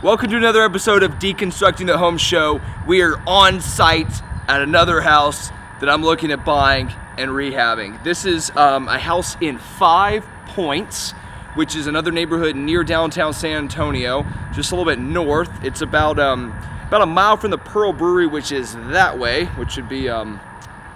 Welcome to another episode of Deconstructing the Home Show. We are on site at another house that I'm looking at buying and rehabbing. This is a house in 5 Points, which is another neighborhood near downtown San Antonio, just a little bit north. It's about a mile from the Pearl Brewery, which is that way, which would be,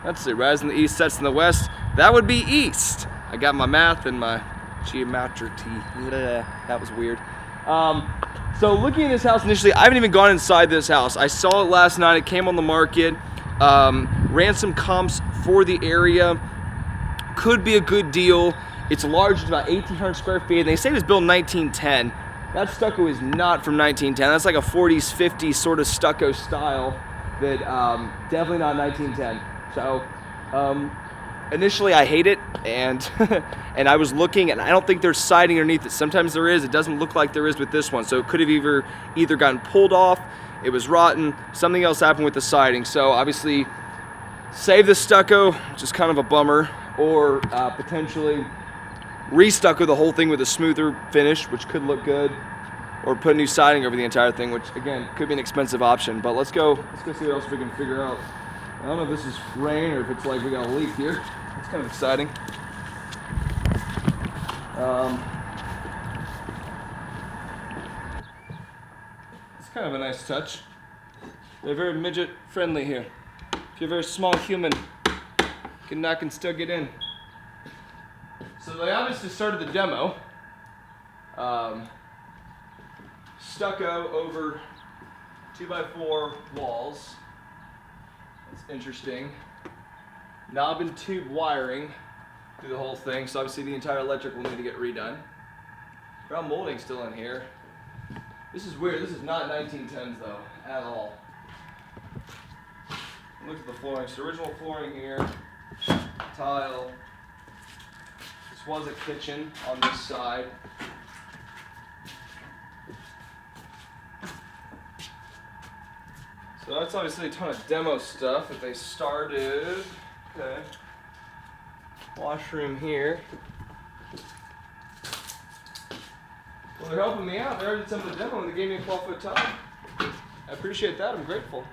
let's see, rise in the east, sets in the west. That would be east. I got my math and my geometry. That was weird. So looking at this house initially, I haven't even gone inside this house. I saw it last night. It came on the market. Ran some comps for the area. Could be a good deal. It's large. It's about 1,800 square feet. And they say it was built in 1910. That stucco is not from 1910. That's like a 40s, 50s sort of stucco style that definitely not 1910. So initially I hate it, and and I was looking, and I don't think there's siding underneath it. Sometimes there is. It doesn't look like there is with this one. So it could have either gotten pulled off, it was rotten, something else happened with the siding. So obviously save the stucco, which is kind of a bummer, or potentially re-stucco the whole thing with a smoother finish, which could look good, or put new siding over the entire thing, which again could be an expensive option. But let's go see what else we can figure out. I don't know if this is rain or if it's like we got a leak here. It's kind of exciting. It's kind of a nice touch. They're very midget friendly here. If you're a very small human, you can knock and still get in. So they obviously started the demo. Stucco over 2x4 walls. That's interesting. Knob and tube wiring through the whole thing, so obviously the entire electric will need to get redone. Ground molding still in here. This is weird. This is not 1910s though, at all. Look at the flooring. So original flooring here, tile. This was a kitchen on this side. So that's obviously a ton of demo stuff that they started. Okay. Washroom here. Well, they're helping me out. They already did some of the demo and they gave me a 12-foot tile. I appreciate that. I'm grateful.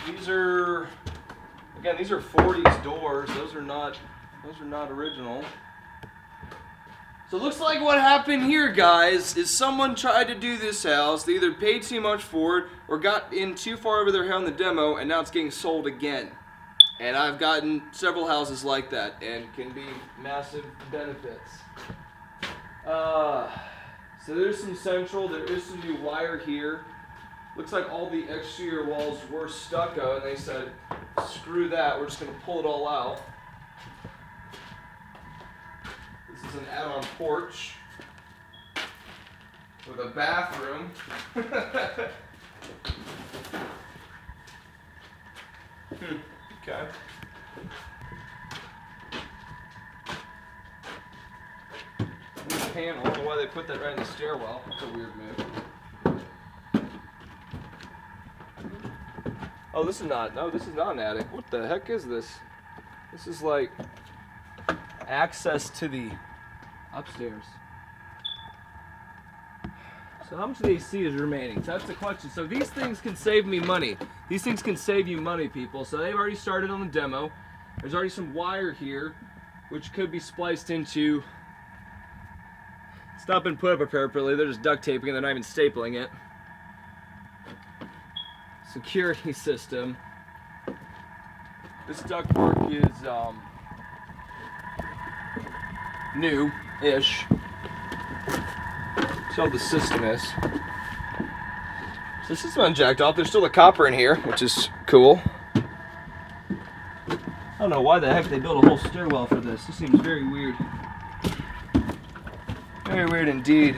These are 40s doors. Those are not original. So it looks like what happened here, guys, is someone tried to do this house. They either paid too much for it or got in too far over their head on the demo, and now it's getting sold again. And I've gotten several houses like that, and can be massive benefits. So there's some central. There is some new wire here. Looks like all the exterior walls were stucco, and they said, screw that, we're just going to pull it all out. This is an add-on porch with a bathroom. Okay. New panel. I don't know why they put that right in the stairwell. That's a weird move. Oh, this is not an attic. What the heck is this? This is like access to the upstairs. So how much of the AC is remaining? So that's the question. So these things can save me money. These things can save you money, people. So they've already started on the demo. There's already some wire here, which could be spliced into. It's not been put up appropriately. They're just duct taping it. They're not even stapling it. Security system. This ductwork is new-ish. That's how the system is. So the system unjacked off. There's still a copper in here, which is cool. I don't know why the heck they built a whole stairwell for this. This seems very weird. Very weird indeed.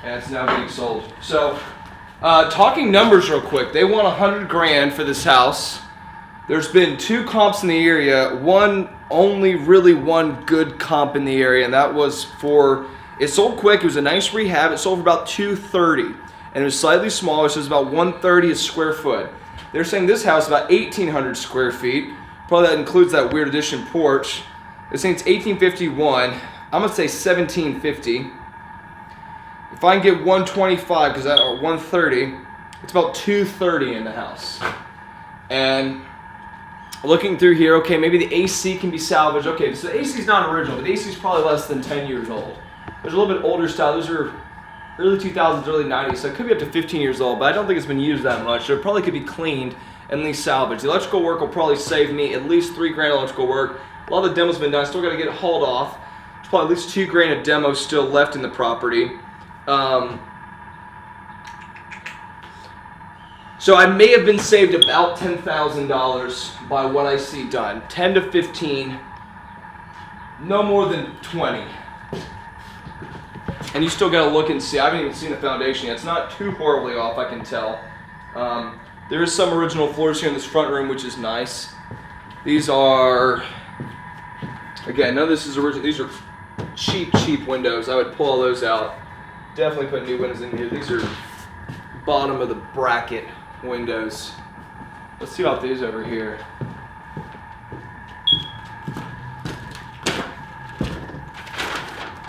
And it's now being sold. So, talking numbers real quick. They want $100 grand for this house. There's been 2 comps in the area. Only really one good comp in the area, and that was for. It sold quick. It was a nice rehab. It sold for about $230, and it was slightly smaller, so it was about $130 a square foot. They're saying this house is about 1,800 square feet, Probably that includes that weird addition porch. This thing's 1851. I'm gonna say 1750. If I can get 125, because that or 130, it's about 230 in the house. And looking through here, okay, maybe the AC can be salvaged. Okay, so the AC is not original, but the AC is probably less than 10 years old. There's a little bit older style. Those are early 2000s, early 90s, so it could be up to 15 years old, but I don't think it's been used that much. So it probably could be cleaned and at least salvaged. The electrical work will probably save me at least $3,000 electrical work. A lot of the demo's been done. Still got to get it hauled off. There's probably at least $2,000 of demo still left in the property. So I may have been saved about $10,000 by what I see done. 10 to 15, no more than 20. And you still gotta look and see. I haven't even seen the foundation yet. It's not too horribly off, I can tell. There is some original floors here in this front room, which is nice. These are, again, none of this is original. These are cheap windows. I would pull all those out. Definitely put new windows in here. These are bottom of the bracket windows. Let's see about these over here.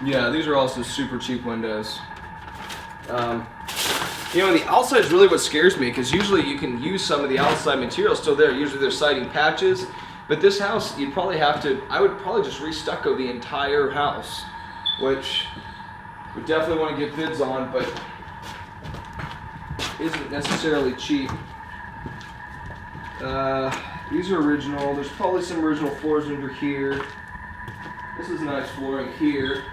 Yeah, these are also super cheap windows. You know, the outside is really what scares me, because usually you can use some of the outside material still there. Usually they're siding patches, but this house, you'd probably have to, I would probably just re-stucco the entire house, which we definitely want to get bids on, but isn't necessarily cheap. These are original. There's probably some original floors under here. This is nice flooring here.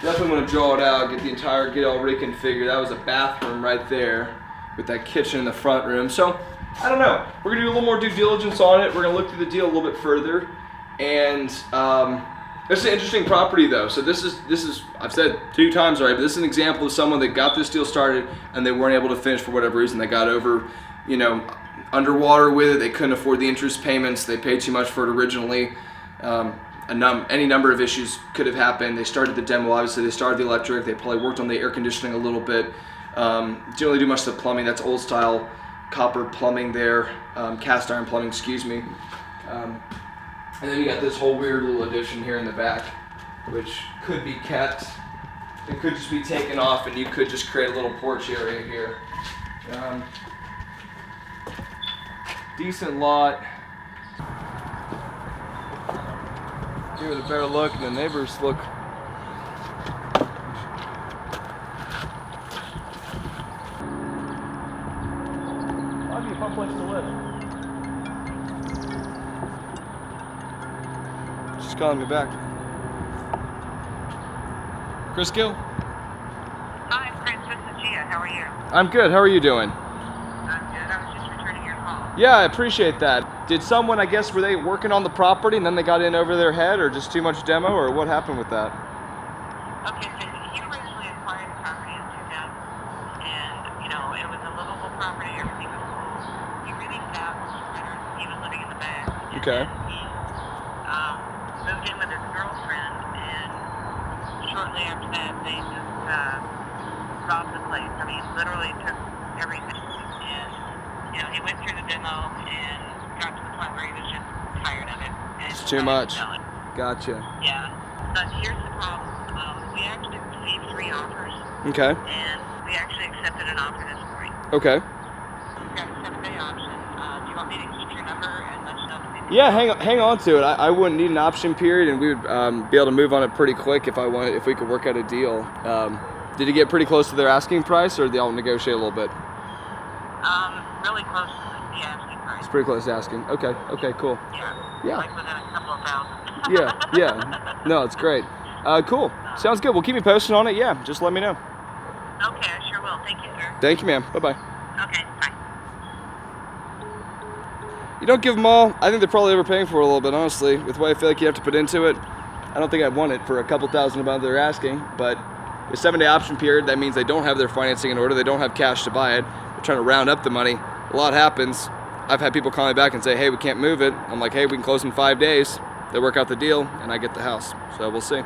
Definitely want to draw it out, get it all reconfigured. That was a bathroom right there with that kitchen in the front room. So, I don't know. We're going to do a little more due diligence on it. We're going to look through the deal a little bit further. And it's an interesting property though. So this is I've said 2 times already, but this is an example of someone that got this deal started and they weren't able to finish for whatever reason. They got over, you know, underwater with it. They couldn't afford the interest payments. They paid too much for it originally. Any number of issues could have happened. They started the demo, obviously. They started the electric. They probably worked on the air conditioning a little bit. Didn't really do much of the plumbing. That's old style copper plumbing there, cast iron plumbing, excuse me. And then you got this whole weird little addition here in the back, which could be kept. It could just be taken off, and you could just create a little porch area here. Decent lot. Give it a better look, and the neighbors look. Might be a fun place to live. She's calling me back. Chris Gill? Hi, Chris. This is Gia. How are you? I'm good. How are you doing? I'm good. I was just returning your call. Yeah, I appreciate that. Did someone, I guess, were they working on the property and then they got in over their head, or just too much demo, or what happened with that? Okay, so he originally acquired the property in 2000, and, you know, it was a livable property. Everything was cool. He really established renters. He was living in the back. Okay. And he moved in with his girlfriend, and shortly after that, they just robbed the place. I mean, literally took everything. And, you know, he went through the demo and got to the point where he was just tired of it. And It's too much. Gotcha. Yeah. But here's the problem. We actually received 3 offers. Okay. And we actually accepted an offer this morning. Okay. We've got a 7-day option. Do you want me to keep your number and let you know if anything? Yeah, hang on to it. I wouldn't need an option period, and we would be able to move on it pretty quick if we could work out a deal. Did you get pretty close to their asking price, or did they all negotiate a little bit? Really close to the asking price. It's pretty close to asking. Okay, cool. Yeah. Like within a couple of thousand. Yeah. No, it's great. Cool. Sounds good. Well, keep me posted on it. Yeah, just let me know. Okay, I sure will. Thank you, sir. Thank you, ma'am. Bye-bye. Okay, bye. You don't give them all. I think they're probably overpaying for it a little bit, honestly. With what I feel like you have to put into it, I don't think I'd want it for a couple thousand above they're asking. But the 7-day option period, that means they don't have their financing in order. They don't have cash to buy it. They're trying to round up the money. A lot happens. I've had people call me back and say, hey, we can't move it. I'm like, hey, we can close in 5 days. They work out the deal, and I get the house. So we'll see.